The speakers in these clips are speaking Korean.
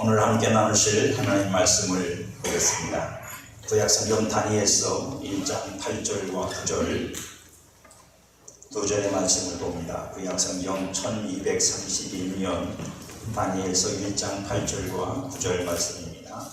오늘 함께 나누실 하나님 말씀을 보겠습니다. 구약성경 다니엘서 1장 8절과 9절 두 절의 말씀을 봅니다. 구약성경 1232년 다니엘서 1장 8절과 9절 말씀입니다.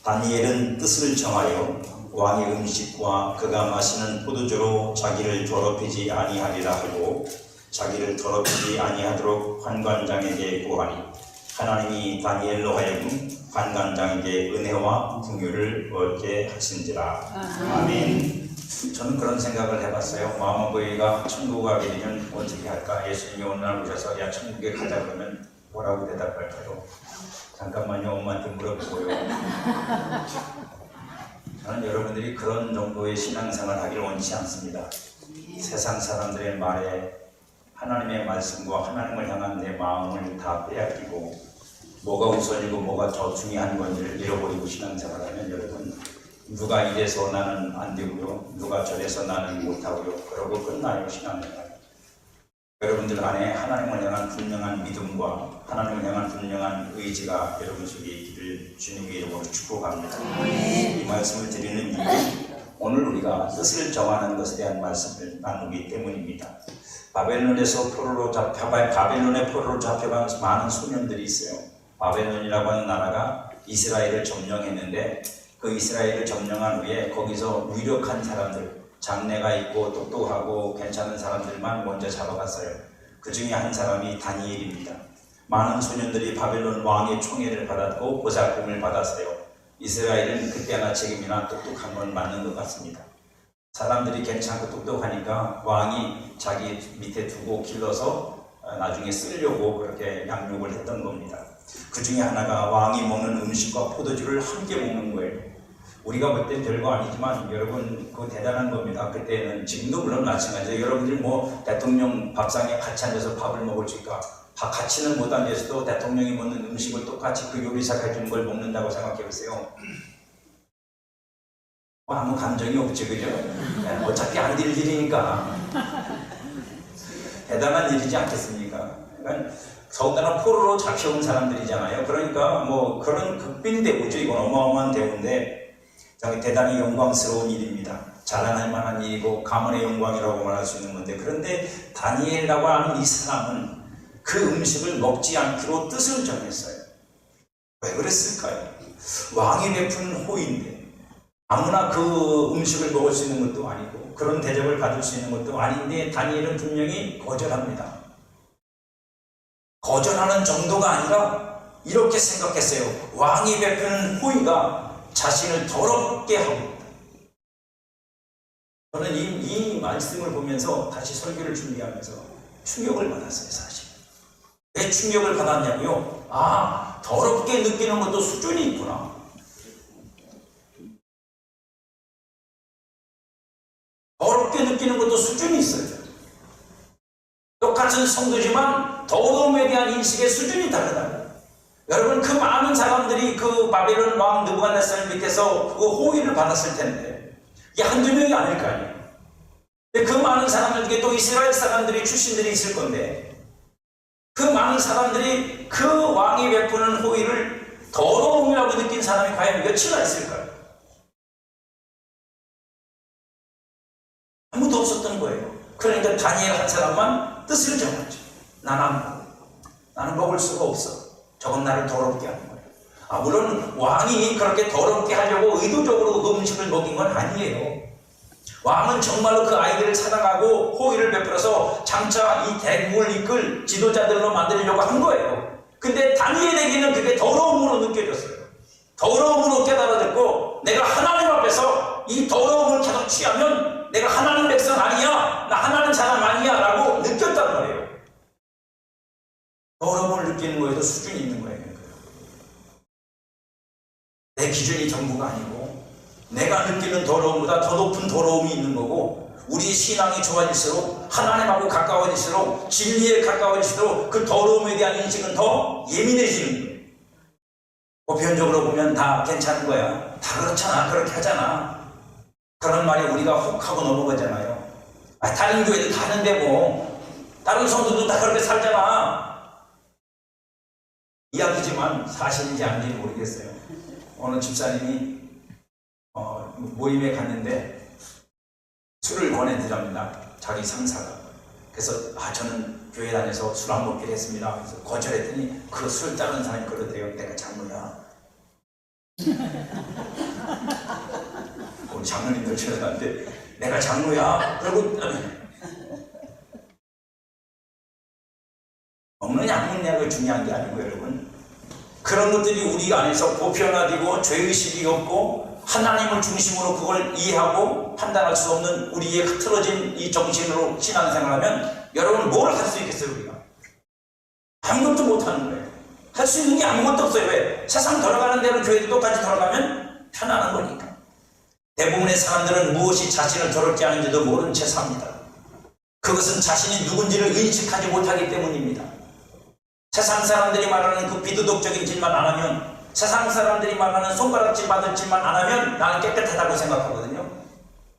다니엘은 뜻을 정하여 왕의 음식과 그가 마시는 포도주로 자기를 더럽히지 아니하리라 하고 자기를 더럽히지 아니하도록 관관장에게 구하니 하나님이 다니엘로 하여금 관관장에게 은혜와 긍휼을 얻게 하신지라. 아멘. 저는 그런 생각을 해봤어요. 마마보이가 천국 가게 되면 어떻게 할까? 예수님이 어느 날 오셔서 야 천국에 가자 그러면 뭐라고 대답할까요? 잠깐만요, 엄마한테 물어보고요. 저는 여러분들이 그런 정도의 신앙생활을 하기를 원치 않습니다. 세상 사람들의 말에 하나님의 말씀과 하나님을 향한 내 마음을 다 빼앗기고 뭐가 우선이고 뭐가 더 중요한 건지를 잃어버리고 신앙생활하면 여러분 누가 이래서 나는 안 되고요, 누가 저래서 나는 못하고요, 그러고 끝나요 신앙생활. 여러분들 안에 하나님을 향한 분명한 믿음과 하나님을 향한 분명한 의지가 여러분 속에 있기를 주님의 이름으로 축복합니다. 이 말씀을 드리는 이유는 오늘 우리가 뜻을 정하는 것에 대한 말씀을 나누기 때문입니다. 바벨론에서 바벨론의 포로로 잡혀간 많은 소년들이 있어요. 바벨론이라고 하는 나라가 이스라엘을 점령했는데 그 이스라엘을 점령한 후에 거기서 유력한 사람들, 장래가 있고 똑똑하고 괜찮은 사람들만 먼저 잡아갔어요. 그 중에 한 사람이 다니엘입니다. 많은 소년들이 바벨론 왕의 총애를 받았고 보살핌을 받았어요. 이스라엘은 그때나 지금이나 똑똑한 건 맞는 것 같습니다. 사람들이 괜찮고 똑똑하니까 왕이 자기 밑에 두고 길러서 나중에 쓰려고 그렇게 양육을 했던 겁니다. 그 중에 하나가 왕이 먹는 음식과 포도주를 함께 먹는 거예요. 우리가 볼 땐 별거 아니지만 여러분 그거 대단한 겁니다. 그때는 지금도 물론 마찬가지예요. 여러분들 뭐 대통령 밥상에 같이 앉아서 밥을 먹을 수 있을까? 같이는 못 앉아서도 대통령이 먹는 음식을 똑같이 그 요리사가 해주는 걸 먹는다고 생각해 보세요. 아무 감정이 없지, 그죠? 어차피 안 될 일이니까. 대단한 일이지 않겠습니까? 그러니까 더군다나 포로로 잡혀온 사람들이잖아요. 그러니까 뭐 그런 극빈 대우죠. 이건 어마어마한 대우인데 대단히 영광스러운 일입니다. 자랑할 만한 일이고 가문의 영광이라고 말할 수 있는 건데, 그런데 다니엘이라고 하는 이 사람은 그 음식을 먹지 않기로 뜻을 정했어요. 왜 그랬을까요? 왕이 베푼 호의인데 아무나 그 음식을 먹을 수 있는 것도 아니고 그런 대접을 받을 수 있는 것도 아닌데 다니엘은 분명히 거절합니다. 거절하는 정도가 아니라 이렇게 생각했어요. 왕이 베푸는 호의가 자신을 더럽게 하고 있다. 저는 이 말씀을 보면서 다시 설교를 준비하면서 충격을 받았어요. 사실 왜 충격을 받았냐고요? 아, 더럽게 느끼는 것도 수준이 있구나. 더럽게 느끼는 것도 수준이 있어요. 똑같은 성도지만 더러움에 대한 인식의 수준이 다르다. 여러분 그 많은 사람들이 그 바벨론 왕 느부갓네살 밑에서 그 호의를 받았을 텐데 이게 한두 명이 아닐 거 아니에요. 근데 그 많은 사람들 중에 또 이스라엘 사람들이 출신들이 있을 건데 그 많은 사람들이 그 왕이 베푸는 호의를 더러움이라고 느낀 사람이 과연 몇이나 있을까요? 아무도 없었던 거예요. 그러니까 다니엘 한 사람만 뜻을 정하죠. 나는 먹을 수가 없어. 저건 나를 더럽게 하는 거예요. 물론 왕이 그렇게 더럽게 하려고 의도적으로 그 음식을 먹인 건 아니에요. 왕은 정말로 그 아이들을 찾아가고 호의를 베풀어서 장차 이 대국을 이끌 지도자들로 만들려고 한 거예요. 근데 다니엘에게는 그게 더러움으로 느껴졌어요. 더러움으로 깨달아졌고 내가 하나님 앞에서 이 더러움을 계속 취하면 내가 하나님 백성 아니야, 나 하나님 사람 아니야 라고 느꼈단 말이에요. 더러움을 느끼는 거에도 수준이 있는 거예요. 내 기준이 전부가 아니고 내가 느끼는 더러움보다 더 높은 더러움이 있는 거고, 우리의 신앙이 좋아질수록 하나님하고 가까워질수록 진리에 가까워질수록 그 더러움에 대한 인식은 더 예민해지는 거예요. 보편적으로 보면 다 괜찮은 거야, 다 그렇잖아, 그렇게 하잖아, 그런 말이 우리가 혹 하고 넘어가잖아요. 다른 교회도 다 하는데 뭐 다른 성도도 다 그렇게 살잖아. 이야기지만 사실인지 아닌지 모르겠어요. 어느 집사님이 모임에 갔는데 술을 권해드립니다. 자기 상사가. 그래서 저는 교회 다녀서 술 안 먹기로 했습니다. 그래서 거절했더니 그 술 따르는 사람이 그러대요. 내가 장로야. 우리 장로님들 지나가는데 내가 장로야. 그리고 먹느냐 안 먹느냐가 중요한 게 아니고 여러분, 그런 것들이 우리 안에서 보편화되고 죄의식이 없고 하나님을 중심으로 그걸 이해하고 판단할 수 없는 우리의 흐트러진 이 정신으로 신앙생활하면 여러분 뭘 할 수 있겠어요? 우리가 아무것도 못하는 거예요. 할 수 있는 게 아무것도 없어요. 왜? 세상 돌아가는 대로 교회도 똑같이 돌아가면 편안한 거니까. 대부분의 사람들은 무엇이 자신을 더럽게 하는지도 모른 채 삽니다. 그것은 자신이 누군지를 인식하지 못하기 때문입니다. 세상 사람들이 말하는 그 비도덕적인 짓만 안 하면, 세상 사람들이 말하는 손가락질 받을 짓만 안 하면 나는 깨끗하다고 생각하거든요.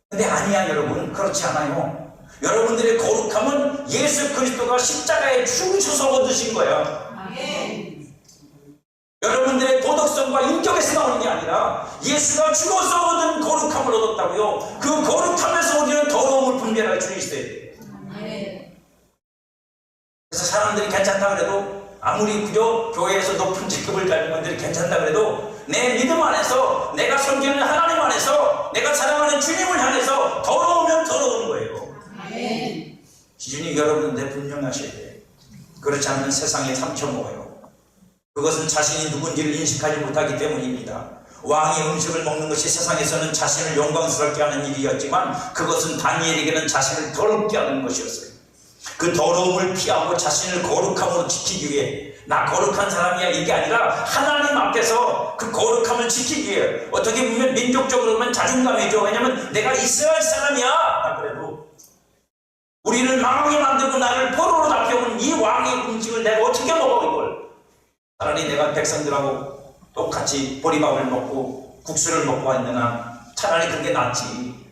근데 아니야 여러분, 그렇지 않아요. 여러분들의 거룩함은 예수 그리스도가 십자가에 죽으셔서 얻으신 거야. 여러분들의 도덕성과 인격에서 나오는 게 아니라 예수가 죽어서 얻은 거룩함을 얻었다고요. 그 거룩함에서 우리는 더러움을 분별할 줄 있어야 돼요. 그래서 사람들이 괜찮다 그래도, 아무리 그저 교회에서 높은 직급을 가진 분들이 괜찮다 그래도 내 믿음 안에서, 내가 섬기는 하나님 안에서, 내가 사랑하는 주님을 향해서 더러우면 더러운 거예요. 기준이 여러분한테 분명하셔야 돼요. 그렇지 않으면 세상에 상처 먹어요. 그것은 자신이 누군지를 인식하지 못하기 때문입니다. 왕이 음식을 먹는 것이 세상에서는 자신을 영광스럽게 하는 일이었지만 그것은 다니엘에게는 자신을 더럽게 하는 것이었어요. 그 더러움을 피하고 자신을 거룩함으로 지키기 위해, 나 거룩한 사람이야 이게 아니라 하나님 앞에서 그 거룩함을 지키기 위해, 어떻게 보면 민족적으로 보면 자존감이죠. 왜냐면 내가 이스라엘 사람이야. 그래도 우리를 망하게 만들고 나를 포로로 잡혀온 이 왕의 음식을 내가 어떻게 먹어 이걸. 차라리 내가 백성들하고 똑같이 보리밥을 먹고 국수를 먹고 왔느나 차라리 그게 낫지.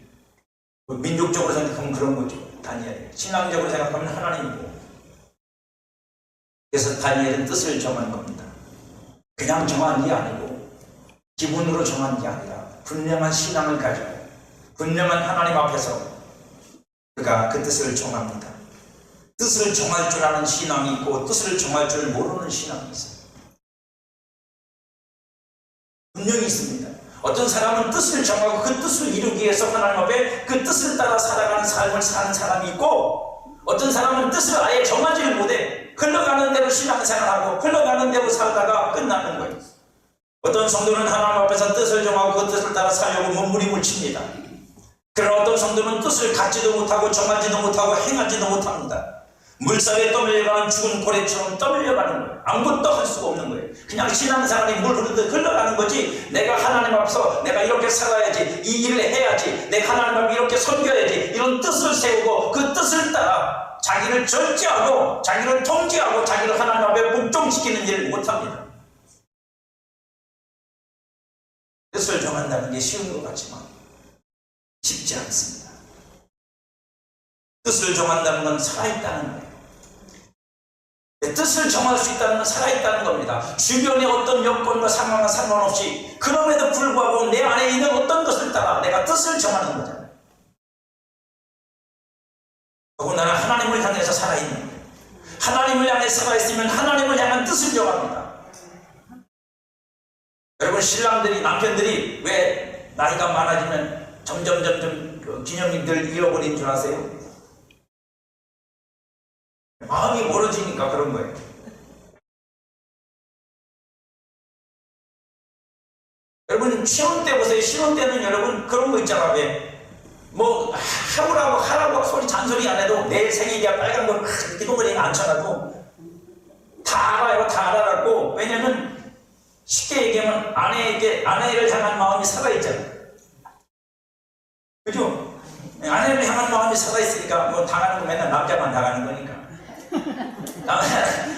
민족적으로 생각하면 그런 거죠. 다니엘. 신앙적으로 생각하면 하나님이고. 그래서 다니엘은 뜻을 정한 겁니다. 그냥 정한 게 아니고 기분으로 정한 게 아니라 분명한 신앙을 가지고 분명한 하나님 앞에서 그가 그 뜻을 정합니다. 뜻을 정할 줄 아는 신앙이 있고 뜻을 정할 줄 모르는 신앙이 있어요. 분명히 있습니다. 어떤 사람은 뜻을 정하고 그 뜻을 이루기 위해서 하나님 앞에 그 뜻을 따라 살아가는 삶을 사는 사람이 있고, 어떤 사람은 뜻을 아예 정하지를 못해 흘러가는 대로 신앙생활하고 흘러가는 대로 살다가 끝나는 거예요. 어떤 성도는 하나님 앞에서 뜻을 정하고 그 뜻을 따라 살려고 몸부림을 칩니다. 그러나 어떤 성도는 뜻을 갖지도 못하고 정하지도 못하고 행하지도 못합니다. 물살에 떠밀려가는 죽은 고래처럼 떠밀려가는 거예요. 아무것도 할 수가 없는 거예요. 그냥 신앙생활이 물 흐르듯 흘러가는 거지, 내가 하나님 앞에서 내가 이렇게 살아야지, 이 일을 해야지, 내가 하나님 앞에 이렇게 섬겨야지, 이런 뜻을 세우고 그 뜻을 따라 자기를 절제하고 자기를 통제하고 자기를 하나님 앞에 복종시키는 일을 못합니다. 뜻을 정한다는 게 쉬운 것 같지만 쉽지 않습니다. 뜻을 정한다는 건 살아있다는 거예요. 뜻을 정할 수 있다는 건 살아있다는 겁니다. 주변의 어떤 여건과 상황과 상관없이 그럼에도 불구하고 내 안에 있는 어떤 것을 따라 내가 뜻을 정하는 거잖아요. 더군다나 하나님을 향해서 살아있는 거예요. 하나님을 향해 살아있으면 하나님을 향한 뜻을 정합니다. 여러분, 신랑들이, 남편들이 왜 나이가 많아지면 점점 기념일들 잃어버린 줄 아세요? 마음이 멀어지니까 그런 거예요. 여러분, 신혼 때 보세요. 신혼 때는 여러분 그런 거 있잖아. 왜 뭐 하라고 소리 잔소리 안 해도 내일 생일이야 빨간 거 기도거리에 앉혀놔도 다 알아요. 다 알아갖고. 왜냐면 쉽게 얘기하면 아내를 향한 마음이 살아있잖아요. 그죠? 아내를 향한 마음이 살아있으니까 뭐 당하는 거 맨날 남자만 당하는 거니까.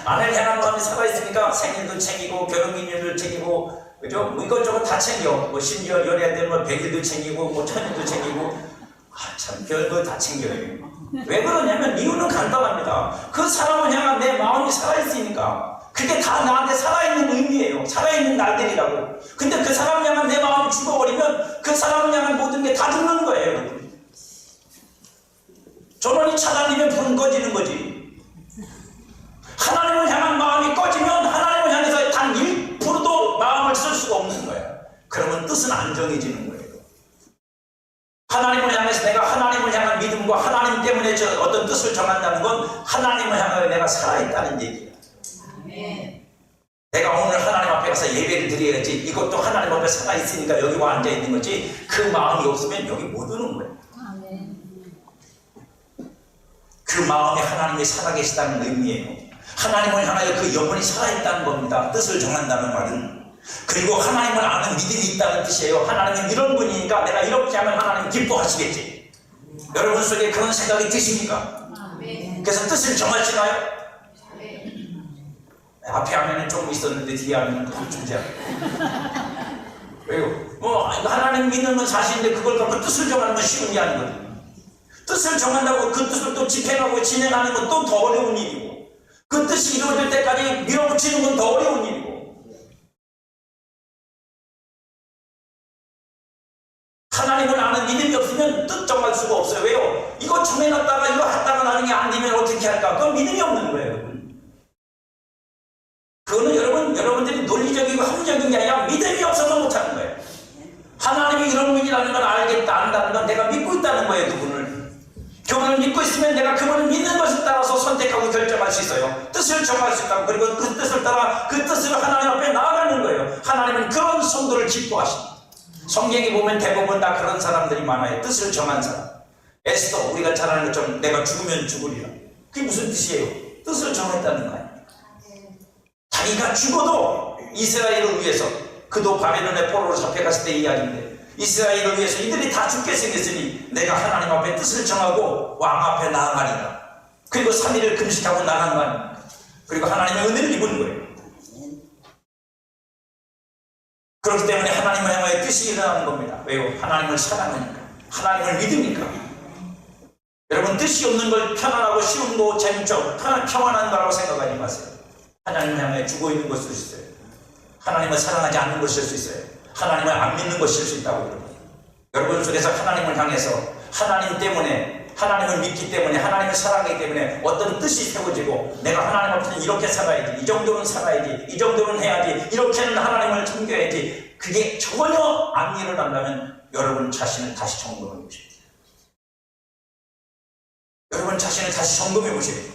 아내를 향한 마음이 살아있으니까 생일도 챙기고 결혼기념일도 챙기고, 그죠? 뭐 이것저것 다 챙겨. 뭐 심지어 연애할 때는 뭐 100일도 챙기고 뭐 1000일도 챙기고, 참 별거 다 챙겨요. 왜 그러냐면 이유는 간단합니다. 그 사람을 향한 내 마음이 살아있으니까. 그게 다 나한테 살아있는 의미예요. 살아있는 날들이라고. 근데 그 사람을 향한 내 마음이 죽어버리면 그 사람을 향한 모든 게 다 죽는 거예요, 여러분. 전원이 차단되면 불은 꺼지는 거지. 하나님을 향한 마음이 꺼지면 하나님을 향해서 단 1%도 마음을 쓸 수가 없는 거야. 그러면 뜻은 안 정해지는 거예요. 하나님을 향해서 내가 하나님을 향한 믿음과 하나님 때문에 저 어떤 뜻을 정한다는 건 하나님을 향하여 내가 살아있다는 얘기야. 내가 오늘 하나님 앞에 가서 예배를 드려야지, 이것도 하나님 앞에 살아있으니까 여기 와 앉아있는 거지, 그 마음이 없으면 여기 못 오는 거예요. 그 마음에 하나님이 살아계시다는 의미예요. 하나님을 향하여 그 영혼이 살아있다는 겁니다. 뜻을 정한다는 말은. 그리고 하나님을 아는 믿음이 있다는 뜻이에요. 하나님은 이런 분이니까 내가 이렇게 하면 하나님 기뻐하시겠지. 여러분 속에 그런 생각이 드십니까? 그래서 뜻을 정하시나요? 앞에 하면은 조금 있었는데 뒤에 하면은 좀 존재하고. 왜요? 뭐 하나님 믿는 건 사실인데 그걸 갖고 뜻을 정하는 건 쉬운 게 아니거든요. 뜻을 정한다고 그 뜻을 또 집행하고 진행하는 건 또 더 어려운 일이고, 그 뜻이 이루어질 때까지 밀어붙이는 건 더 어려운 일이고. 하나님을 아는 믿음이 없으면 뜻 정할 수가 없어요. 왜요? 이거 정해놨다가 이거 했다가 나중에 안 되면 어떻게 할까? 그건 믿음이 없는 거예요, 여러분. 그거는 여러분들이 논리적이고 합리적인 게 아니라 믿음이 없어서 못하는 거예요. 하나님이 이런 분이라는 걸 알겠다, 안다는 건 내가 믿고 있다는 거예요, 그분을. 그분을 믿고 있으면 내가 그분을 믿는 것에 따라서 선택하고 결정할 수 있어요. 뜻을 정할 수 있다고. 그리고 그 뜻을 따라 그 뜻을 하나님 앞에 나아가는 거예요. 하나님은 그런 성도를 기뻐하십니다. 성경에 보면 대부분 다 그런 사람들이 많아요. 뜻을 정한 사람. 에스더, 우리가 잘 아는 것처럼 내가 죽으면 죽으리라. 그게 무슨 뜻이에요? 뜻을 정했다는 거예요. 자기가 죽어도 이스라엘을 위해서, 그도 바벨론의 포로로 잡혀갔을 때 이야기인데, 이스라엘을 위해서 이들이 다 죽게 생겼으니 내가 하나님 앞에 뜻을 정하고 왕 앞에 나아가리라. 그리고 3일을 금식하고 나간 거 아닙니까? 그리고 하나님의 은혜를 입은 거예요. 그렇기 때문에 하나님을 향하여 뜻이 일어나는 겁니다. 왜요? 하나님을 사랑하니까, 하나님을 믿으니까. 여러분, 뜻이 없는 걸 편안하고 쉬운 거, 재밌죠? 평안한 거라고 생각하지 마세요. 하나님을 향하여 죽어 있는 것일 수 있어요. 하나님을 사랑하지 않는 것일 수 있어요. 하나님을 안 믿는 것일 수 있다고. 여러분 속에서 하나님을 향해서, 하나님 때문에, 하나님을 믿기 때문에, 하나님을 사랑하기 때문에 어떤 뜻이 세워지고, 내가 하나님 앞에서 이렇게 살아야지, 이 정도는 살아야지, 이 정도는 해야지, 이렇게는 하나님을 섬겨야지, 그게 전혀 안 일어난다면 여러분 자신을 다시 점검해 보십시오. 여러분 자신을 다시 점검해 보십시오.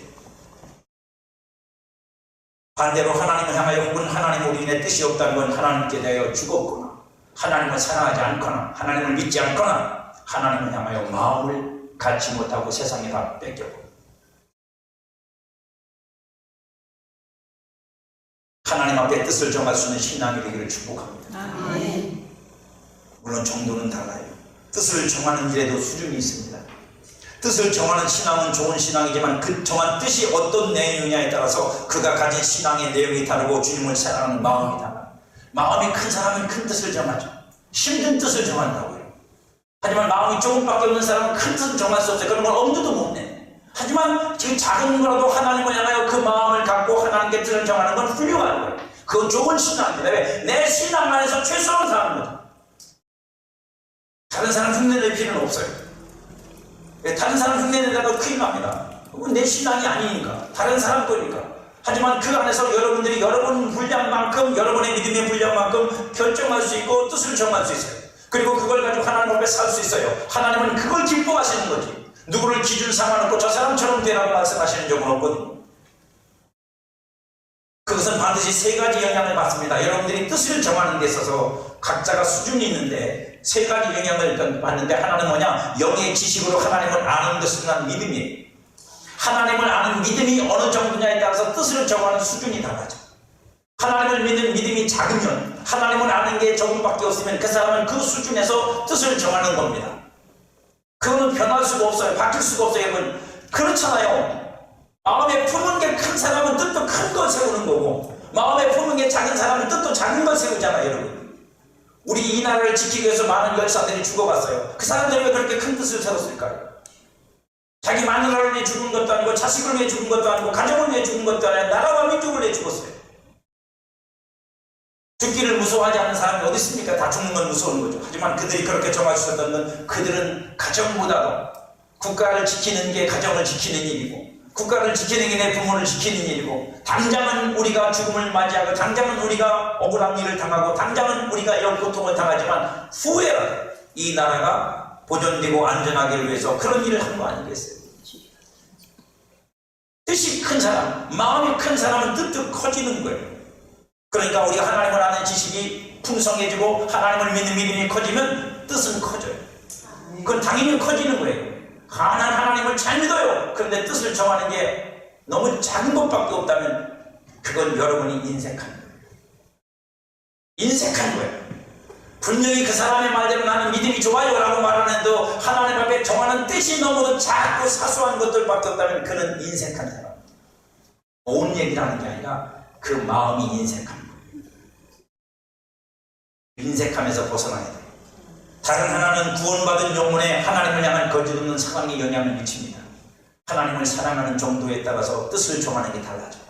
반대로 하나님을 향하여 혹은 하나님 우리 인에 뜻이 없다는 건 하나님께 대하여 죽었거나, 하나님을 사랑하지 않거나, 하나님을 믿지 않거나, 하나님을 향하여 마음을 갖지 못하고 세상에 다 뺏겼고, 하나님 앞에 뜻을 정할 수 있는 신앙이 되기를 축복합니다. 물론 정도는 달라요. 뜻을 정하는 일에도 수준이 있습니다. 뜻을 정하는 신앙은 좋은 신앙이지만 그 정한 뜻이 어떤 내용이냐에 따라서 그가 가진 신앙의 내용이 다르고 주님을 사랑하는 마음이 달라요. 마음이 큰 사람은 큰 뜻을 정하죠. 힘든 뜻을 정한다고요. 하지만 마음이 조금밖에 없는 사람은 큰 뜻을 정할 수 없어요. 그런 건 엄두도 못 내. 하지만 지금 작은 거라도 하나님을 향하여 그 마음을 갖고 하나님께 뜻을 정하는 건 훌륭한 거예요. 그건 좋은 신앙입니다. 왜? 내 신앙 안에서 최선을 다하는 거죠. 다른 사람 흉내낼 필요는 없어요. 다른 사람 흉내내다가 큰일 납니다. 그건 내 신앙이 아니니까, 다른 사람 거니까. 하지만 그 안에서 여러분들이 여러분 분량만큼, 여러분의 믿음의 분량만큼 결정할 수 있고 뜻을 정할 수 있어요. 그리고 그걸 가지고 하나님 앞에 살 수 있어요. 하나님은 그걸 기뻐하시는 거지. 누구를 기준 삼아놓고 저 사람처럼 되라고 말씀하시는 적은 없거든요. 그것은 반드시 세 가지 영향을 받습니다. 여러분들이 뜻을 정하는 데 있어서 각자가 수준이 있는데 세 가지 영향을 받는데, 하나는 뭐냐? 영의 지식으로 하나님을 아는 것을 난 믿음이에요. 하나님을 아는 믿음이 어느 정도냐에 따라서 뜻을 정하는 수준이 달라져. 하나님을 믿는 믿음이 작으면, 하나님을 아는 게 조금밖에 없으면 그 사람은 그 수준에서 뜻을 정하는 겁니다. 그거는 변할 수가 없어요. 바뀔 수가 없어요. 여러분, 그렇잖아요. 마음에 품은 게 큰 사람은 뜻도 큰 걸 세우는 거고, 마음에 품은 게 작은 사람은 뜻도 작은 걸 세우잖아요. 여러분, 우리 이 나라를 지키기 위해서 많은 열사들이 죽어갔어요. 그 사람들이 왜 그렇게 큰 뜻을 세웠을까요? 자기 마누라를 위해 죽은 것도 아니고, 자식을 위해 죽은 것도 아니고, 가정을 위해 죽은 것도 아니고, 나라와 민족을 위해 죽었어요. 죽기를 무서워하지 않는 사람이 어디 있습니까? 다 죽는 건 무서운 거죠. 하지만 그들이 그렇게 정하셨던 건 그들은 가정보다도 국가를 지키는 게 가정을 지키는 일이고 국가를 지키는 게 내 부모를 지키는 일이고 당장은 우리가 죽음을 맞이하고 당장은 우리가 억울한 일을 당하고 당장은 우리가 영 고통을 당하지만 후에라도 이 나라가 보존되고 안전하기를 위해서 그런 일을 한 거 아니겠어요? 뜻이 큰 사람, 마음이 큰 사람은 뜻도 커지는 거예요. 그러니까 우리가 하나님을 아는 지식이 풍성해지고 하나님을 믿는 믿음이 커지면 뜻은 커져요. 그건 당연히 커지는 거예요. 가난 하나님을 잘 믿어요. 그런데 뜻을 정하는 게 너무 작은 것밖에 없다면 그건 여러분이 인색한 거예요. 인색한 거예요. 분명히 그 사람의 말대로 나는 믿음이 좋아요 라고 말하는데도 하나님 앞에 정하는 뜻이 너무도 작고 사소한 것들밖에 없다면 그는 인색한 사람. 온 얘기라는 게 아니라 그 마음이 인색한 거예요. 인색함에서 벗어나야 돼요. 다른 하나는 구원받은 영혼에 하나님을 향한 거짓없는 사랑에 영향을 미칩니다. 하나님을 사랑하는 정도에 따라서 뜻을 정하는 게 달라져요.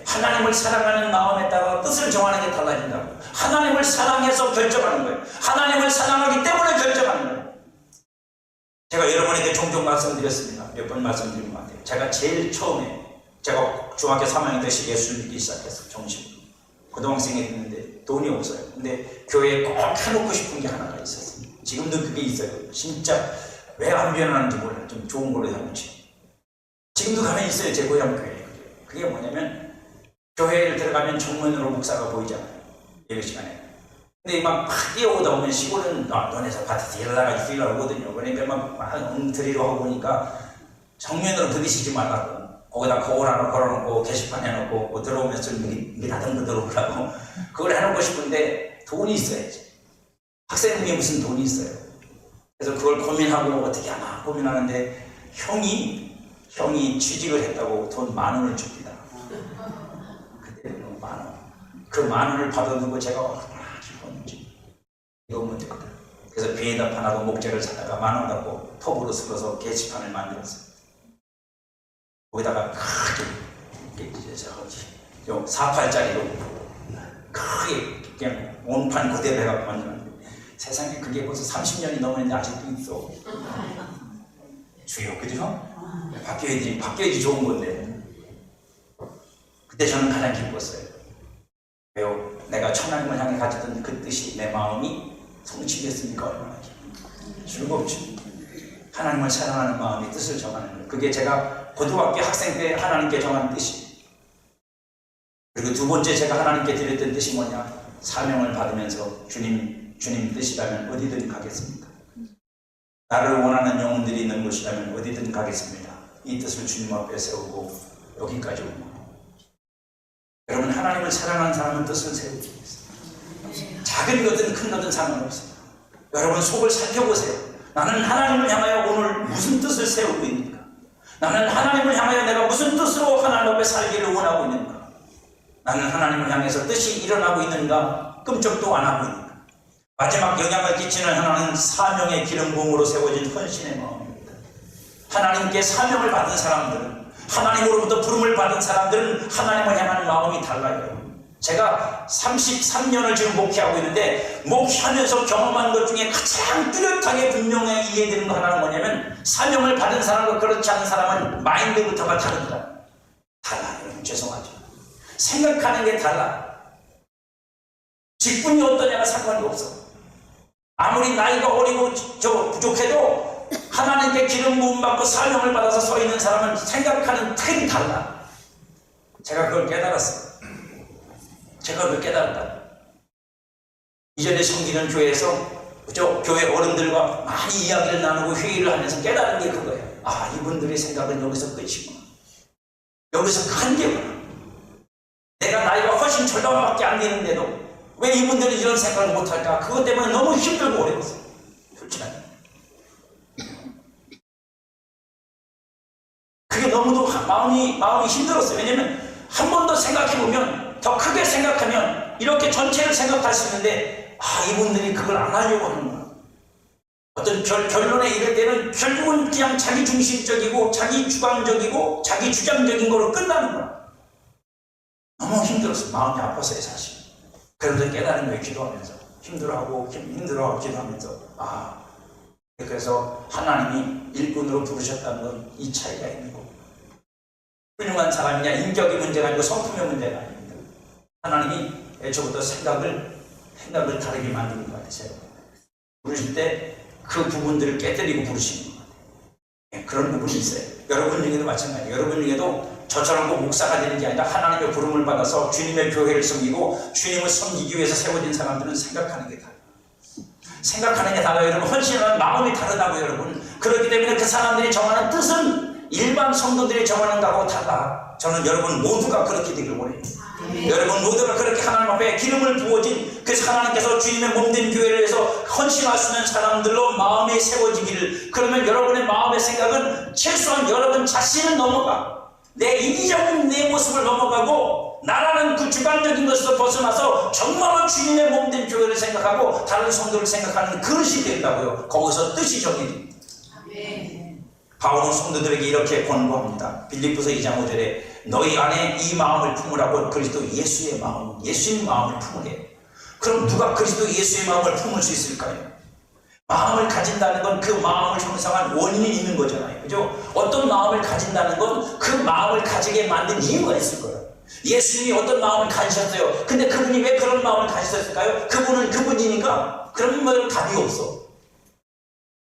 하나님을 사랑하는 마음에 따라 뜻을 정하는 게 달라진다고. 하나님을 사랑해서 결정하는 거예요. 하나님을 사랑하기 때문에 결정하는 거예요. 제가 여러분에게 종종 말씀드렸습니다. 몇 번 말씀드린 것 같아요. 제가 제일 처음에 제가 중학교 3학년 때 예수를 믿기 시작했어요. 정식으로. 고등학생이 됐는데 돈이 없어요. 근데 교회에 꼭 해놓고 싶은 게 하나가 있었어요. 지금도 그게 있어요. 진짜 왜 안 변하는지 몰라요. 좀 좋은 걸로 해놓지. 지금도 가면 있어요. 제 고향 교회에. 그게 뭐냐면 교회를 들어가면 정문으로 목사가 보이잖아요. 예배 시간에. 근데 막 뛰어오다 보면 시골은 너네서 밭에 데려다가 뛰어오거든요. 그러니까 막 엉터리로 하고 보니까 정면으로 부딪히지 말라고. 거기다 거울 하나 걸어놓고 게시판 해놓고 뭐 들어오면서 미라던 거 들어오라고 그걸 해놓고 싶은데 돈이 있어야지. 학생분이 무슨 돈이 있어요. 그래서 그걸 고민하고 어떻게 하나 고민하는데 형이 취직을 했다고 돈 10,000원을 줍니다. 그때 10,000원. 그 10,000원을 받아두고 제가 이거 문제 거다. 그래서 비에다 판하고 목재를 사다가 10,000원 갖고 톱으로 쓸어서 게시판을 만들었어요. 거기다가 크게 48짜리로 크게 그냥 온판 그대로 해갖고 만들었는데 세상에 그게 벌써 30년이 넘었는데 아직도 있어. 주요, 그죠? 바뀌어야지 좋은 건데. 그때 저는 가장 기뻤어요. 왜요? 내가 천하님을 향해 가졌던 그 뜻이 내 마음이 성취됐으니까 얼마나 즐겁지. 하나님을 사랑하는 마음이 뜻을 정하는 거예요. 그게 제가 고등학교 학생 때 하나님께 정한 뜻이. 그리고 두 번째 제가 하나님께 드렸던 뜻이 뭐냐? 사명을 받으면서 주님 뜻이라면 어디든 가겠습니다. 나를 원하는 영혼들이 있는 곳이라면 어디든 가겠습니다. 이 뜻을 주님 앞에 세우고 여기까지 온 거예요. 여러분, 하나님을 사랑하는 사람은 뜻을 세우기 위해서. 작은 거든 큰 거든 상관없습니다. 여러분 속을 살펴보세요. 나는 하나님을 향하여 오늘 무슨 뜻을 세우고 있는가? 나는 하나님을 향하여 내가 무슨 뜻으로 하나님 앞에 살기를 원하고 있는가? 나는 하나님을 향해서 뜻이 일어나고 있는가? 끔찍도 안 하고 있는가? 마지막 영향을 끼치는 하나는 사명의 기름 부음으로 세워진 헌신의 마음입니다. 하나님께 사명을 받은 사람들은, 하나님으로부터 부름을 받은 사람들은 하나님을 향하는 마음이 달라요. 제가 33년을 지금 목회하고 있는데 목회하면서 경험한 것 중에 가장 뚜렷하게 분명히 이해되는 거 하나는 뭐냐면 사명을 받은 사람과 그렇지 않은 사람은 마인드부터가 다르다. 달라요. 죄송하죠. 생각하는 게 달라. 직분이 어떠냐가 상관이 없어. 아무리 나이가 어리고 부족해도 하나님께 기름 부음 받고 사명을 받아서 서 있는 사람은 생각하는 틀이 달라. 제가 그걸 깨달았어요. 제가 그걸 깨달았다. 이전에 섬기는 교회에서 교회 어른들과 많이 이야기를 나누고 회의를 하면서 깨달은 게 그거예요. 아, 이분들의 생각은 여기서 끝이구나. 여기서 한계구나. 내가 나이가 훨씬 절반밖에 안 되는데도 왜 이분들이 이런 생각을 못할까? 그것 때문에 너무 힘들고 어려웠어요. 솔직하게. 그게 너무도 마음이 힘들었어요. 왜냐면 한 번 더 생각해보면, 더 크게 생각하면 이렇게 전체를 생각할 수 있는데, 아, 이분들이 그걸 안 하려고 하는구나. 어떤 결론에 이를 때는 결국은 그냥 자기 중심적이고 자기 주관적이고 자기 주장적인 거로 끝나는 거야. 힘들었어요. 마음이 아팠어요, 사실. 그러면서 깨달은 거예요. 기도하면서. 힘들어하고 힘들어하면서 그래서 하나님이 일꾼으로 부르셨다는 건 이 차이가 있는 거고, 훌륭한 사람이냐 인격의 문제가 아니고 성품의 문제가 아닙니다. 하나님이 애초부터 생각을 다르게 만드는 것 같아요. 부르실 때 그 부분들을 깨뜨리고 부르시는 것 같아요. 그런 부분이 있어요. 여러분 중에도 마찬가지예요. 여러분 중에도 저처럼 꼭 목사가 되는 게 아니라 하나님의 부름을 받아서 주님의 교회를 섬기고 주님을 섬기기 위해서 세워진 사람들은 생각하는 게 달라요. 생각하는 게 달라요. 여러분, 헌신하는 마음이 다르다고요. 여러분, 그렇기 때문에 그 사람들이 정하는 뜻은 일반 성도들이 정하는 거하고 달라. 저는 여러분 모두가 그렇게 되길 원해요. 여러분 모두가 그렇게 하나님 앞에 기름을 부어진 그 하나님께서 주님의 몸된 교회를 위해서 헌신할 수 있는 사람들로 마음이 세워지기를. 그러면 여러분의 마음의 생각은 최소한 여러분 자신을 넘어가, 내 이기적인 내 모습을 넘어가고 나라는 그 주관적인 것에서 벗어나서 정말로 주님의 몸된 교회를 생각하고 다른 성도를 생각하는 그릇이 된다고요. 거기서 뜻이 정해집니다. 바울은 성도들에게 이렇게 권고합니다. 빌립보서 2장 5절에 너희 안에 이 마음을 품으라고. 그리스도 예수의 마음, 예수의 마음을 품으래. 그럼 누가 그리스도 예수의 마음을 품을 수 있을까요? 마음을 가진다는 건 그 마음을 형성한 원인이 있는 거잖아요. 그죠? 어떤 마음을 가진다는 건 그 마음을 가지게 만든 이유가 있을 거예요. 예수님이 어떤 마음을 가지셨어요. 근데 그분이 왜 그런 마음을 가지셨을까요? 그분은 그분이니까. 그러면 뭐 답이 없어.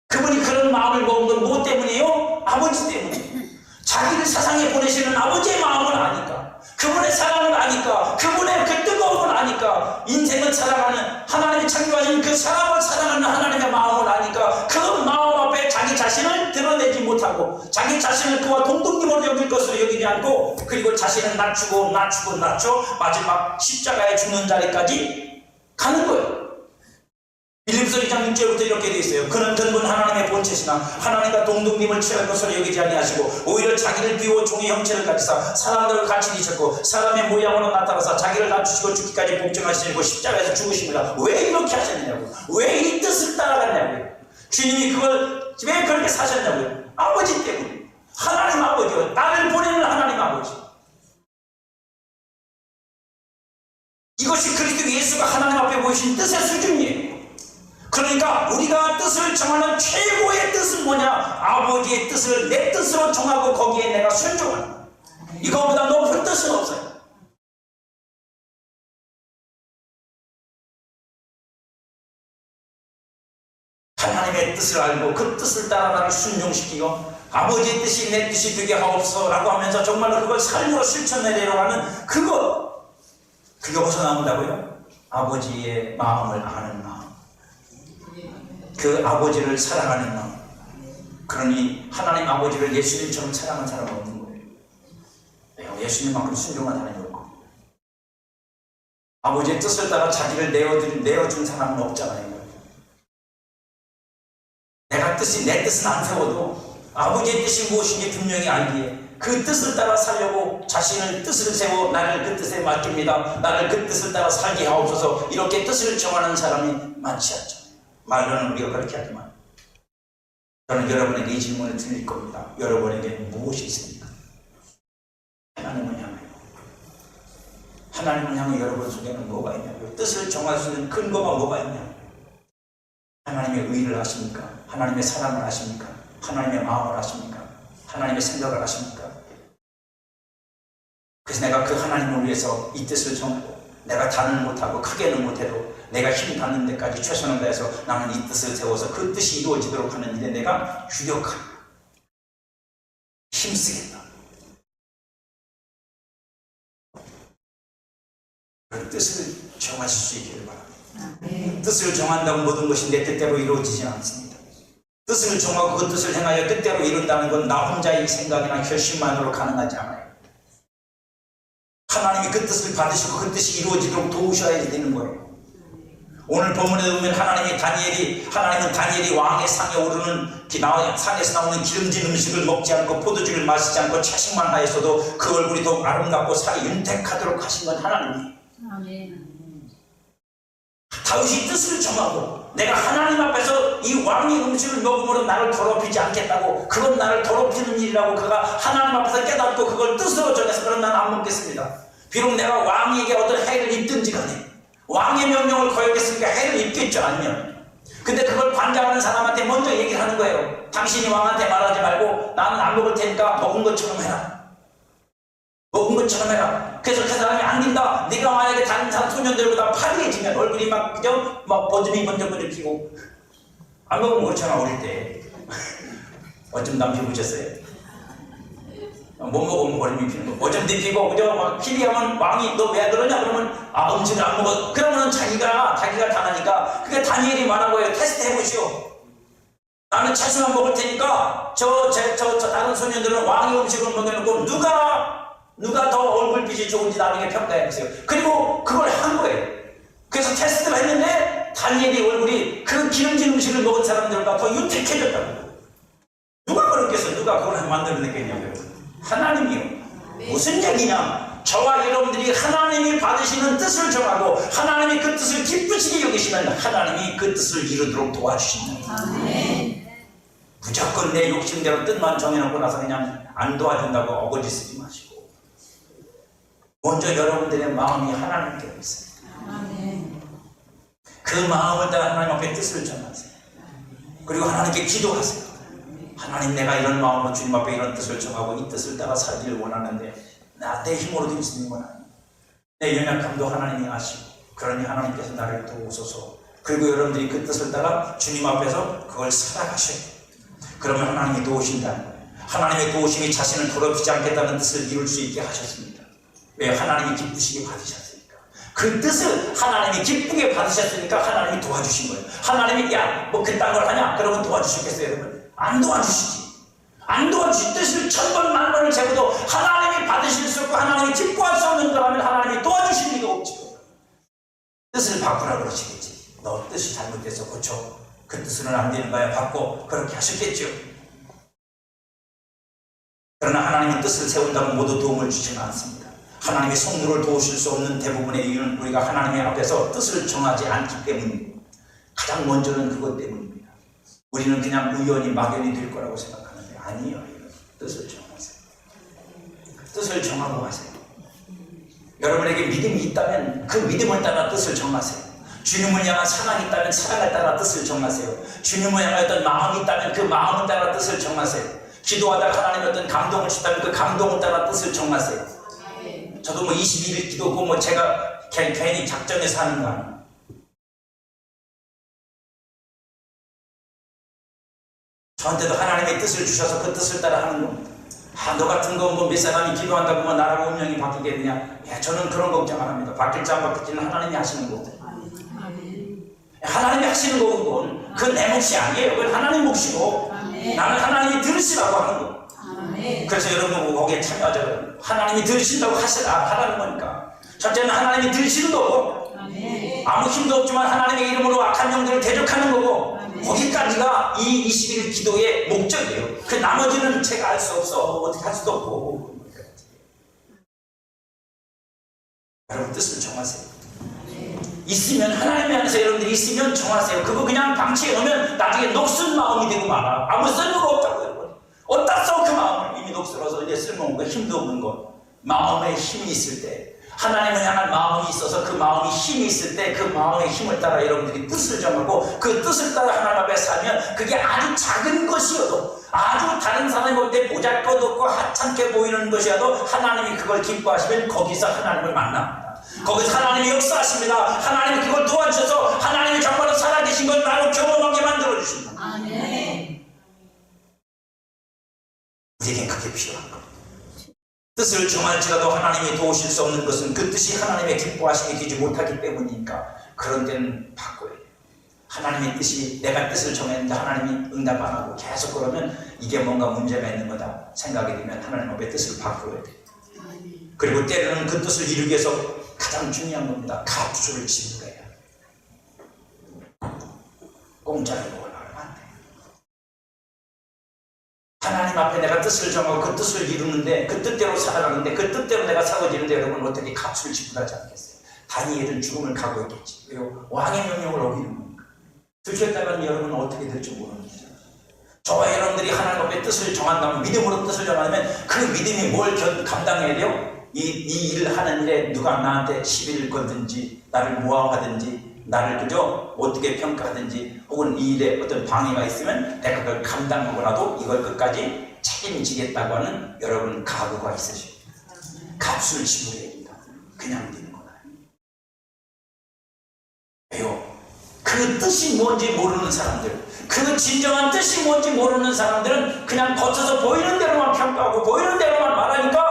그분이 그런 마음을 먹은 건 뭐 때문이에요? 아버지 때문에. 자기를 세상에 보내시는 아버지의 마음을 아니까, 그분의 사랑을 아니까, 그분의 그 뜨거움을 아니까, 인생을 사랑하는 하나님이 창조하신 그 사람을 사랑하는 하나님의 마음을 아니까, 그 마음 앞에 자기 자신을 드러내지 못하고 자기 자신을 그와 동등님으로 여길 것으로 여기지 않고, 그리고 자신을 낮추고 마지막 십자가에 죽는 자리까지 가는 거예요. 빌립보서 2장 6절부터 이렇게 되어 있어요. 그는 근본 하나님의 본체시나 하나님과 동등님을 취할 것으로 여기지 아니하시고 오히려 자기를 비워 종의 형체를 가지사 사람들을 같이 지셨고 사람의 모양으로 나타나사 자기를 낮추시고 죽기까지 복종하시고 십자가에서 죽으십니다. 왜 이렇게 하셨느냐고, 왜 이 뜻을 따라갔냐고요. 주님이 그걸 왜 그렇게 사셨냐고요. 아버지 때문에. 하나님 아버지요, 나를 보내는 하나님 아버지. 이것이 그리스도 예수가 하나님 앞에 보이신 뜻의 수준이에요. 그러니까 우리가 뜻을 정하는 최고의 뜻은 뭐냐? 아버지의 뜻을 내 뜻으로 정하고 거기에 내가 순종하는, 이거보다 높은 뜻은 없어요. 하나님의 뜻을 알고 그 뜻을 따라 나를 순종시키고 아버지의 뜻이 내 뜻이 되게 하옵소서 라고 하면서 정말로 그걸 삶으로 실천해내려고 하는 그게 어디서 나온다고요? 아버지의 마음을 아는 마음, 그 아버지를 사랑하는 마음. 그러니 하나님 아버지를 예수님처럼 사랑하는 사람은 없는 거예요. 예수님만큼 순종한 사람이 없고, 아버지의 뜻을 따라 자기를 내어준 사람은 없잖아요. 내 뜻은 안 세워도 아버지의 뜻이 무엇인지 분명히 알기에 그 뜻을 따라 살려고 자신을 뜻을 세워 나를 그 뜻에 맡깁니다, 나를 그 뜻을 따라 살게 하옵소서, 이렇게 뜻을 정하는 사람이 많지 않죠. 말로는 우리가 그렇게 하지만 저는 여러분에게 이 질문을 드릴 겁니다. 여러분에게 무엇이 있습니까? 하나님을 향하여. 하나님을 향해 여러분 속에는 뭐가 있냐고요? 뜻을 정할 수 있는 근거가 뭐가 있냐? 하나님의 의를 아십니까? 하나님의 사랑을 아십니까? 하나님의 마음을 아십니까? 하나님의 생각을 아십니까? 그래서 내가 그 하나님을 위해서 이 뜻을 정하고, 내가 다는 못하고 크게는 못해도 내가 힘 닿는 데까지 최선을 다해서 나는 이 뜻을 세워서 그 뜻이 이루어지도록 하는 일에 내가 유력하다, 힘쓰겠다. 그 뜻을 정하실 수 있기를 바랍니다. 뜻을 정한다고 모든 것이 내 뜻대로 이루어지지 않습니다. 뜻을 정하고 그 뜻을 행하여 뜻대로 이룬다는 건 나 혼자의 생각이나 결심만으로 가능하지 않아요. 하나님이 그 뜻을 받으시고 그 뜻이 이루어지도록 도우셔야 되는 거예요. 오늘 본문에 보면 하나님은 다니엘이 왕의 상에 오르는 상에서 나오는 기름진 음식을 먹지 않고 포도주를 마시지 않고 채식만 하였어도 그 얼굴이 더욱 아름답고 살이 윤택하도록 하신 건 하나님이에요. 아멘. 다윗이 뜻을 정하고 내가 하나님 앞에서 이 왕의 음식을 먹음으로 나를 더럽히지 않겠다고, 그건 나를 더럽히는 일이라고 그가 하나님 앞에서 깨닫고 그걸 뜻으로 정해서 그럼 난 안 먹겠습니다. 비록 내가 왕에게 어떤 해를 입든지 간에 왕의 명령을 거역했으니까 해를 입겠죠, 아니면. 근데 그걸 관장하는 사람한테 먼저 얘기를 하는 거예요. 당신이 왕한테 말하지 말고 나는 안 먹을 테니까 먹은 것처럼 해라. 먹은 것처럼 해라. 그래서 그 사람이 안 된다. 네가 만약에 다른 사람 소년들보다 파리해지면 얼굴이 막 그죠? 막 버듬이 번쩍번쩍 피고 안 먹으면 그렇잖아, 어릴 때. 어쩜 남편 보셨어요? 못 먹으면 버림이 피는 거. 어쩜 피고 그죠? 막 피리하면 왕이 너 왜 그러냐? 그러면 음식을 안 먹어. 그러면 자기가 당하니까. 그게 다니엘이 말한 거예요. 테스트 해보시오. 나는 채소만 먹을 테니까 저 다른 소년들은 왕의 음식을 먹여놓고 누가 더 얼굴빛이 좋은지 나중에 평가해보세요. 그리고 그걸 한 거예요. 그래서 테스트를 했는데 다니엘이 얼굴이 그 기름진 음식을 먹은 사람들보다 더 윤택해졌다고. 누가 그렇겠어? 누가 그걸 만들어냈겠냐고요. 하나님이요. 무슨 얘기냐? 저와 여러분들이 하나님이 받으시는 뜻을 정하고 하나님이 그 뜻을 기쁘시게 여기시면 하나님이 그 뜻을 이루도록 도와주신다. 무조건 내 욕심대로 뜻만 정해놓고 나서 그냥 안 도와준다고 어거지 쓰지 마시고 먼저 여러분들의 마음이 하나님께 있어요. 그 마음을 따라 하나님 앞에 뜻을 정하세요. 그리고 하나님께 기도하세요. 하나님, 내가 이런 마음으로 주님 앞에 이런 뜻을 정하고 이 뜻을 따라 살기를 원하는데 내 힘으로 될 수 있는 건 아니에요. 내 연약함도 하나님이 아시고 그러니 하나님께서 나를 도우소서. 그리고 여러분들이 그 뜻을 따라 주님 앞에서 그걸 살아가셔야 돼요. 그러면 하나님이 도우신다는 거예요. 하나님의 도우심이 자신을 더럽히지 않겠다는 뜻을 이룰 수 있게 하셨습니다. 왜? 하나님이 기쁘시게 받으셨으니까. 그 뜻을 하나님이 기쁘게 받으셨으니까 하나님이 도와주신 거예요. 하나님이 야, 뭐 그딴 걸 하냐? 그러면 도와주셨겠어요, 여러분? 안 도와주시지. 안 도와주시. 뜻을 1000번 만번을 재고도 하나님이 받으실 수 없고 하나님이 기뻐할 수 없는 거라면 하나님이 도와주실 리가 없지. 뜻을 바꾸라 그러시겠지. 너 뜻이 잘못돼서 고쳐. 그 뜻은 안 되는 거야. 바꿔. 그렇게 하셨겠죠. 그러나 하나님은 뜻을 세운다고 모두 도움을 주지는 않습니다. 하나님의 성도를 도우실 수 없는 대부분의 이유는 우리가 하나님의 앞에서 뜻을 정하지 않기 때문입니다. 가장 먼저는 그것 때문입니다. 우리는 그냥 우연히 막연히 될 거라고 생각하는데 아니에요. 뜻을 정하세요. 뜻을 정하고 가세요. 여러분에게 믿음이 있다면 그 믿음을 따라 뜻을 정하세요. 주님을 향한 사랑이 있다면 사랑을 따라 뜻을 정하세요. 주님을 향한 어떤 마음이 있다면 그 마음을 따라 뜻을 정하세요. 기도하다가 하나님의 어떤 감동을 주다면 그 감동을 따라 뜻을 정하세요. 저도 뭐 22일 기도고 뭐 제가 괜히 작정해서 하는 거 아니에요. 저한테도 하나님의 뜻을 주셔서 그 뜻을 따라 하는 겁니다. 너 같은 거 뭐 몇 사람이 기도한다고 뭐 나라고 운명이 바뀌겠느냐? 저는 그런 걱정 안 합니다. 바뀔지 안 바뀔지는 하나님이 하시는 거고. 하나님이 하시는 거고 그건. 그건 내 몫이 아니에요. 그건 하나님 몫이고 나는 하나님이 들으시라고 하는 거. 그래서 여러분 거기에 참여하자고요. 하나님이 들으신다고 하라는 거니까. 첫째는 하나님이 들으시는 거고 아무 힘도 없지만 하나님의 이름으로 악한 영들을 대적하는 거고 거기까지가 이 21일 기도의 목적이에요. 그 나머지는 제가 알 수 없어. 어떻게 할 수도 없고. 여러분 뜻을 정하세요. 있으면 하나님의 안에서 여러분들이 있으면 정하세요. 그거 그냥 방치해 놓으면 나중에 녹슨 마음이 되고 말아. 아무 쓸모가 없다고 여러분. 어디다 써 그 마음을. 이미 녹슬어서 이제 쓸모없는 거 힘도 없는 거. 마음에 힘이 있을 때 하나님을 향한 마음이 있어서 그 마음이 힘이 있을 때 그 마음의 힘을 따라 여러분들이 뜻을 정하고 그 뜻을 따라 하나님 앞에 살면 그게 아주 작은 것이어도 아주 다른 사람이 볼 때 보잘것없고 하찮게 보이는 것이어도 하나님이 그걸 기뻐하시면 거기서 하나님을 만납니다. 거기서 하나님이 역사하십니다. 하나님이 그걸 도와주셔서 하나님이 정말로 살아계신 걸 나로 경험하게 만들어주십니다. 아멘. 우리에겐 그게 필요한 겁니다. 뜻을 정할지라도 하나님이 도우실 수 없는 것은 그 뜻이 하나님의 기뻐하심이 되지 못하기 때문이니까 그런 때는 바꿔야 돼요. 하나님의 뜻이 내가 뜻을 정했는데 하나님이 응답 안 하고 계속 그러면 이게 뭔가 문제가 있는 거다 생각이 되면 하나님 앞에 뜻을 바꿔야 돼요. 그리고 때로는 그 뜻을 이루기 위해서 가장 중요한 겁니다. 값을 지불해야 해요. 공짜로 먹으려고 하면 안 돼요. 하나님 앞에 내가 뜻을 정하고 그 뜻을 이루는데 그 뜻대로 살아가는데 그 뜻대로 내가 사고지는데 여러분 어떻게 값을 지불하지 않겠어요? 다니엘은 죽음을 각오했겠지. 왜요? 왕의 명령을 어기는 겁니까? 들켰다면 여러분은 어떻게 될지 모르는 거죠. 저와 여러분들이 하나님 앞에 뜻을 정한다면 믿음으로 뜻을 정하면 그 믿음이 뭘 감당해야 돼요? 이 일을 하는 일에 누가 나한테 시비를 걸든지 나를 모함하든지 나를 그저 어떻게 평가하든지 혹은 이 일에 어떤 방해가 있으면 내가 그걸 감당하고라도 이걸 끝까지 책임지겠다고 하는 여러분 각오가 있으시고 값을 지불해야 된다. 그냥 되는 거다. 왜요? 그 뜻이 뭔지 모르는 사람들, 그 진정한 뜻이 뭔지 모르는 사람들은 그냥 겉에서 보이는 대로만 평가하고 보이는 대로만 말하니까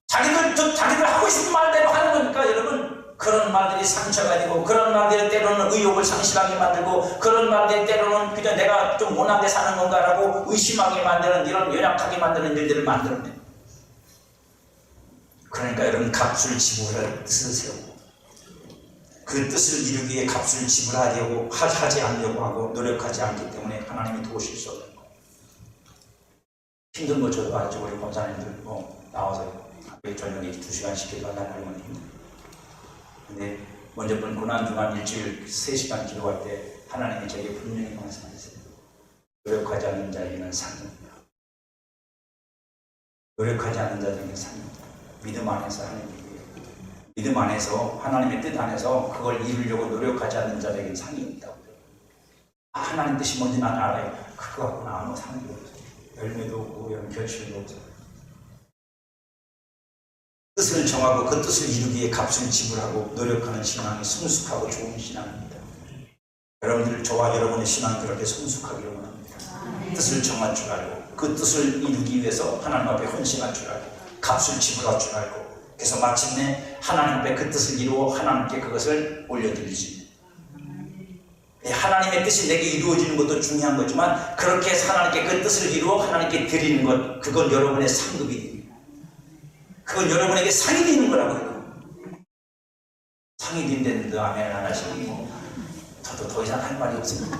자기들 하고 싶은 말대로 하는 거니까 여러분, 그런 말들이 상처가 되고 그런 말들이 때로는 의욕을 상실하게 만들고 그런 말들이 때로는 그냥 내가 좀 못나게 사는 건가라고 의심하게 만드는 이런 연약하게 만드는 일들을 만들어내. 그러니까 여러분, 값을 지불할 뜻을 세우고 그 뜻을 이루기 위해 값을 지불하려고 하지 않으려고 하고 노력하지 않기 때문에 하나님이 도우실 수 없는 거예요. 힘든 거 저도 알죠. 우리 권사님들 나와서 저녁에 2시간씩 기도하려면 얼마나 힘들어요. 근데 먼저 본 고난주간 일주일 3시간 기도할 때 하나님이 저에게 분명히 말씀하셨어요. 노력하지 않는 자에게는 상이 없다. 노력하지 않는 자에게는 상이 없다. 믿음 안에서 하는 일이에요. 믿음 안에서 하나님의 뜻 안에서 그걸 이루려고 노력하지 않는 자에게는 상이 없다고. 하나님 뜻이 뭔지 난 알아요. 그거 갖고는 아무 상관이 없어요. 열매도 없고 결실도 없어요. 뜻을 정하고 그 뜻을 이루기 위해 값을 지불하고 노력하는 신앙이 성숙하고 좋은 신앙입니다. 여러분들, 저와 여러분의 신앙이 그렇게 성숙하기를 원합니다. 뜻을 정할 줄 알고 그 뜻을 이루기 위해서 하나님 앞에 헌신할 줄 알고 값을 지불할 줄 알고, 그래서 마침내 하나님 앞에 그 뜻을 이루어 하나님께 그것을 올려드릴 수 있는, 하나님의 뜻이 내게 이루어지는 것도 중요한 거지만 그렇게 해서 하나님께 그 뜻을 이루어 하나님께 드리는 것, 그건 여러분의 상급이 됩니다. 그건 여러분에게 상이 되는 거라고요. 상이 된다는데 아멘 안 하시고 저도 더 이상 할 말이 없습니다.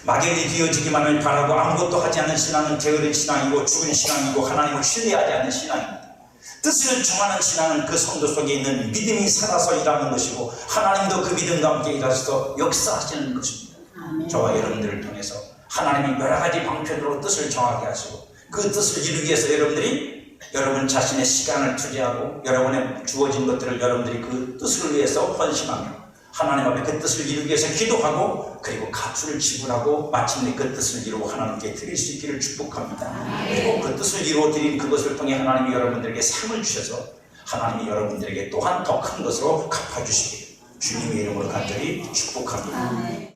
막연히 되어지기만 을 바라고 아무것도 하지 않는 신앙은 게으른 신앙이고 죽은 신앙이고 하나님을 신뢰하지 않는 신앙입니다. 뜻을 정하는 신앙은 그 성도 속에 있는 믿음이 살아서 일하는 것이고 하나님도 그 믿음과 함께 일하셔서 역사하시는 것입니다. 저와 여러분들을 통해서 하나님이 여러 가지 방편으로 뜻을 정하게 하시고 그 뜻을 이루기 위해서 여러분 자신의 시간을 투자하고 여러분의 주어진 것들을 여러분들이 그 뜻을 위해서 헌신하며 하나님 앞에 그 뜻을 이루기 위해서 기도하고 그리고 값을 지불하고 마침내 그 뜻을 이루고 하나님께 드릴 수 있기를 축복합니다. 그리고 그 뜻을 이루어 드린 그것을 통해 하나님이 여러분들에게 상을 주셔서 하나님이 여러분들에게 또한 더 큰 것으로 갚아주시길 주님의 이름으로 간절히 축복합니다.